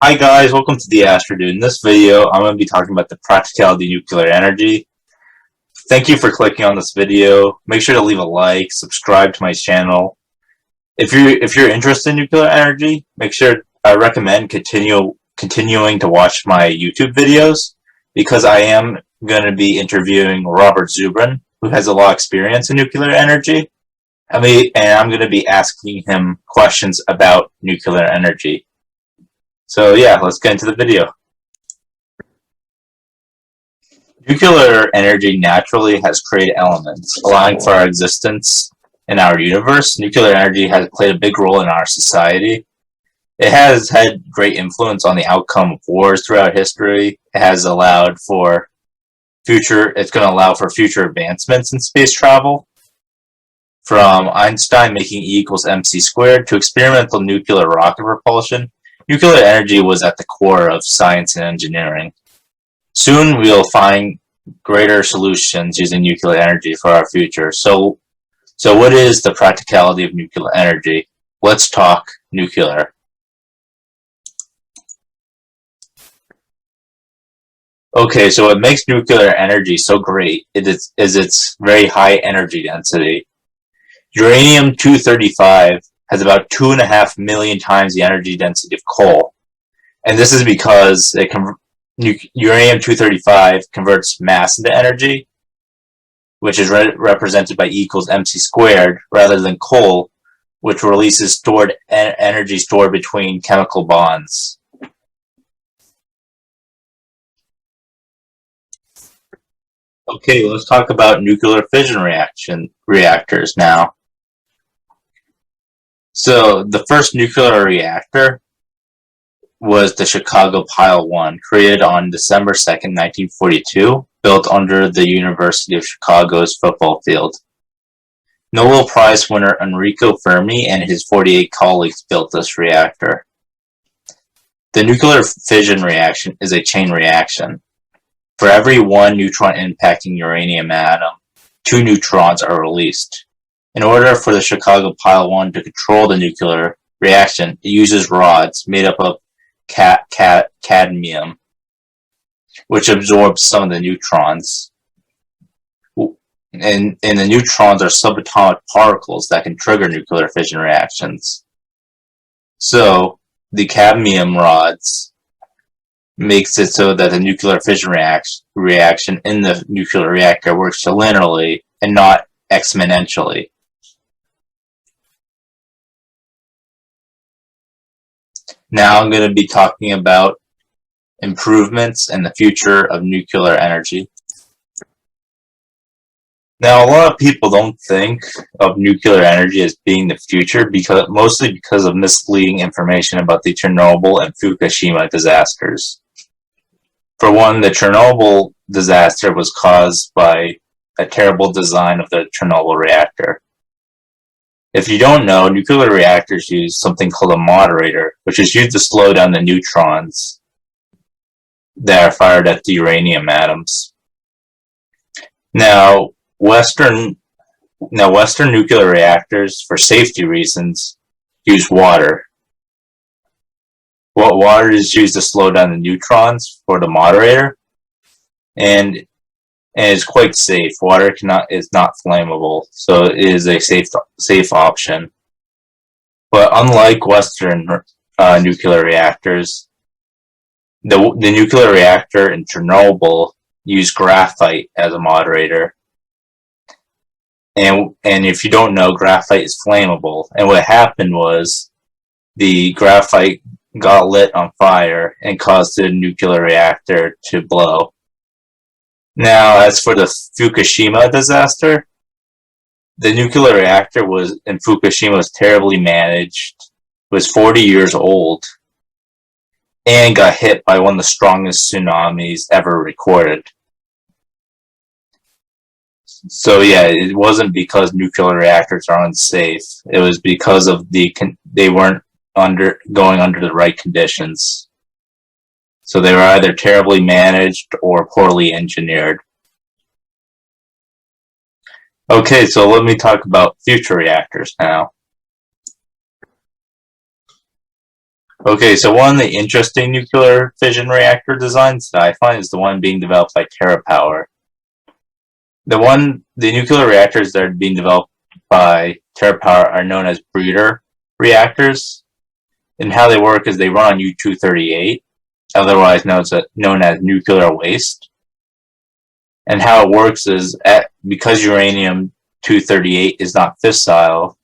Hi guys, welcome to the Astro Dude. In this video, I'm going to be talking about the practicality of nuclear energy. Thank you for clicking on this video. Make sure to leave a like, subscribe to my channel. If you're interested in nuclear energy, I recommend continuing to watch my YouTube videos because I am going to be interviewing Robert Zubrin, who has a lot of experience in nuclear energy. And I'm going to be asking him questions about nuclear energy. So yeah, let's get into the video. Nuclear energy naturally has created elements, allowing for our existence in our universe. Nuclear energy has played a big role in our society. It has had great influence on the outcome of wars throughout history. It's going to allow for future advancements in space travel. From Einstein making E equals mc squared to experimental nuclear rocket propulsion, nuclear energy was at the core of science and engineering. Soon we'll find greater solutions using nuclear energy for our future. So what is the practicality of nuclear energy? Let's talk nuclear. Okay, so what makes nuclear energy so great is its very high energy density. Uranium-235 has about 2.5 million times the energy density of coal. And this is because uranium-235 converts mass into energy, which is represented by E equals mc squared, rather than coal, which releases stored energy stored between chemical bonds. Okay, let's talk about nuclear fission reactors now. So the first nuclear reactor was the Chicago Pile 1, created on December 2nd, 1942, built under the University of Chicago's football field. Nobel Prize winner Enrico Fermi and his 48 colleagues built this reactor. The nuclear fission reaction is a chain reaction. For every one neutron impacting uranium atom, 2 neutrons are released. In order for the Chicago Pile 1 to control the nuclear reaction, it uses rods made up of cadmium, which absorbs some of the neutrons. And the neutrons are subatomic particles that can trigger nuclear fission reactions. So the cadmium rods makes it so that the nuclear fission reaction in the nuclear reactor works linearly and not exponentially. Now I'm going to be talking about improvements and the future of nuclear energy. Now, a lot of people don't think of nuclear energy as being the future mostly because of misleading information about the Chernobyl and Fukushima disasters. For one, the Chernobyl disaster was caused by a terrible design of the Chernobyl reactor. If you don't know, nuclear reactors use something called a moderator, which is used to slow down the neutrons that are fired at the uranium atoms. Now, Western nuclear reactors, for safety reasons, use water. Water is used to slow down the neutrons for the moderator, and is quite safe. Water is not flammable, so it is a safe option. But unlike Western nuclear reactors, the nuclear reactor in Chernobyl used graphite as a moderator. And if you don't know, graphite is flammable. And what happened was the graphite got lit on fire and caused the nuclear reactor to blow. Now, as for the Fukushima disaster, the nuclear reactor in Fukushima was terribly managed, was 40 years old, and got hit by one of the strongest tsunamis ever recorded. So yeah, it wasn't because nuclear reactors are unsafe. It was because of they weren't going under the right conditions. So they were either terribly managed or poorly engineered. Okay, so let me talk about future reactors now. Okay, so one of the interesting nuclear fission reactor designs that I find is the one being developed by TerraPower. The nuclear reactors that are being developed by TerraPower are known as breeder reactors, and how they work is they run on U-238, otherwise known as nuclear waste. And how it works is, because uranium-238 is not fissile,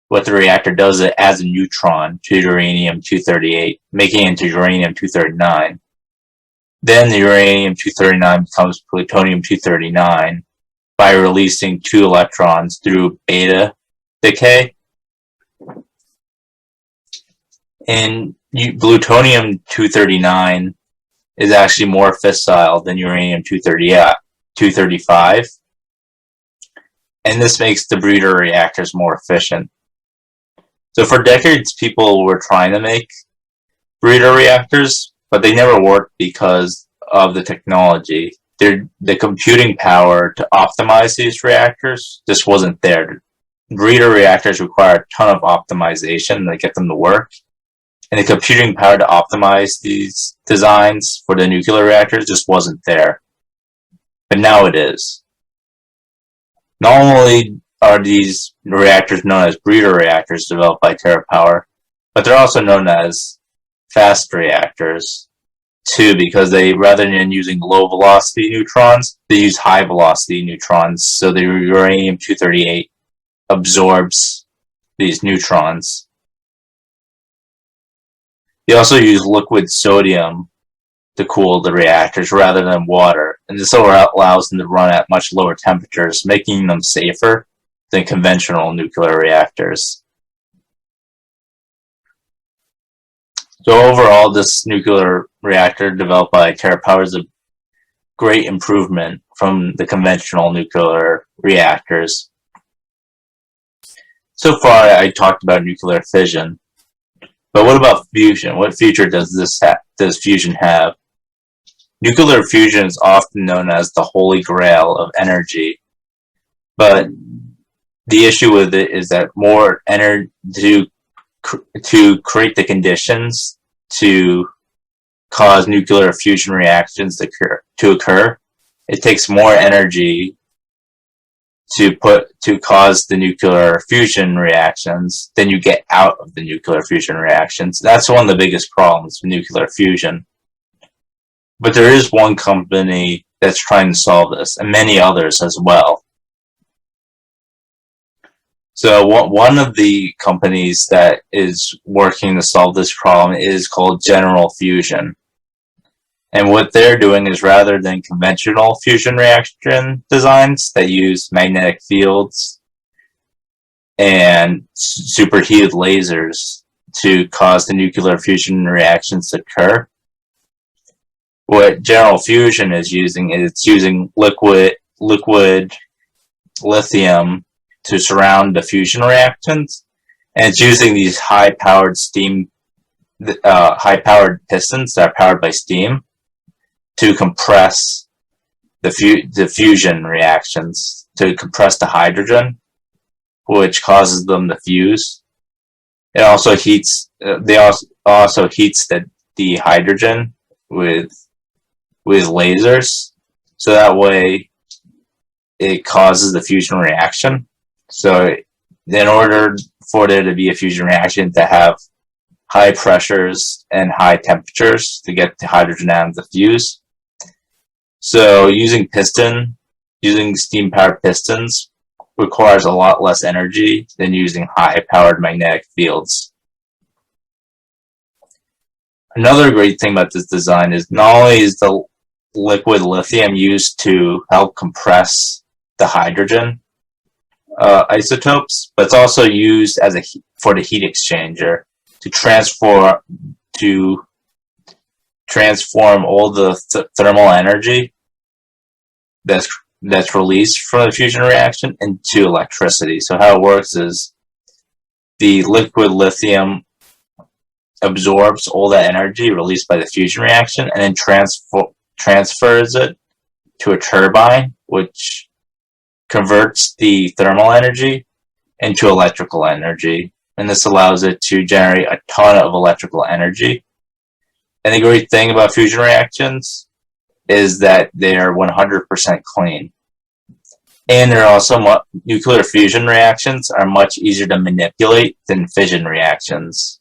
what the reactor does is it adds a neutron to uranium-238, making it into uranium-239. Then the uranium-239 becomes plutonium-239 by releasing 2 electrons through beta decay. And plutonium-239 is actually more fissile than uranium-235, and this makes the breeder reactors more efficient. So for decades, people were trying to make breeder reactors, but they never worked because of the technology. The computing power to optimize these reactors just wasn't there. Breeder reactors require a ton of optimization to get them to work, and the computing power to optimize these designs for the nuclear reactors just wasn't there. But now it is. Not only are these reactors known as breeder reactors developed by TerraPower, but they're also known as fast reactors too, because rather than using low velocity neutrons, they use high velocity neutrons, so the uranium-238 absorbs these neutrons. They also use liquid sodium to cool the reactors rather than water, and this allows them to run at much lower temperatures, making them safer than conventional nuclear reactors. So overall, this nuclear reactor developed by TerraPower is a great improvement from the conventional nuclear reactors. So far, I talked about nuclear fission, but what about fusion? What future does fusion have? Nuclear fusion is often known as the holy grail of energy, but the issue with it is that more energy to create the conditions to cause nuclear fusion reactions to occur, it takes more energy to cause the nuclear fusion reactions than you get out of the nuclear fusion reactions. That's one of the biggest problems with nuclear fusion. But there is one company that's trying to solve this, and many others as well. So one of the companies that is working to solve this problem is called General Fusion. And what they're doing is, rather than conventional fusion reaction designs that use magnetic fields and superheated lasers to cause the nuclear fusion reactions to occur, what General Fusion is using is it's using liquid lithium to surround the fusion reactants, and it's using these high-powered pistons that are powered by steam to compress the fusion reactions, to compress the hydrogen, which causes them to fuse. It also heats. Also heats the hydrogen with lasers, so that way it causes the fusion reaction. So in order for there to be a fusion reaction, to have high pressures and high temperatures to get the hydrogen atoms to fuse. So using steam-powered pistons requires a lot less energy than using high-powered magnetic fields. Another great thing about this design is not only is the liquid lithium used to help compress the hydrogen isotopes, but it's also used as for the heat exchanger to transform all the thermal energy that's released from the fusion reaction into electricity. So how it works is the liquid lithium absorbs all that energy released by the fusion reaction and then transfers it to a turbine, which converts the thermal energy into electrical energy. and this allows it to generate a ton of electrical energy. And the great thing about fusion reactions is that they are 100% clean. And they're also nuclear fusion reactions are much easier to manipulate than fission reactions.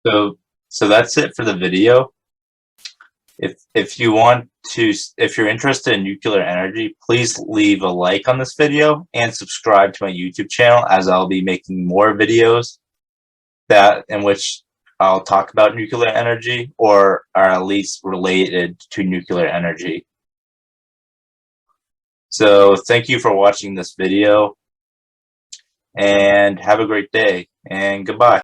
So that's it for the video. If you're interested in nuclear energy, please leave a like on this video and subscribe to my YouTube channel, as I'll be making more videos in which I'll talk about nuclear energy or are at least related to nuclear energy. So thank you for watching this video, and have a great day, and goodbye.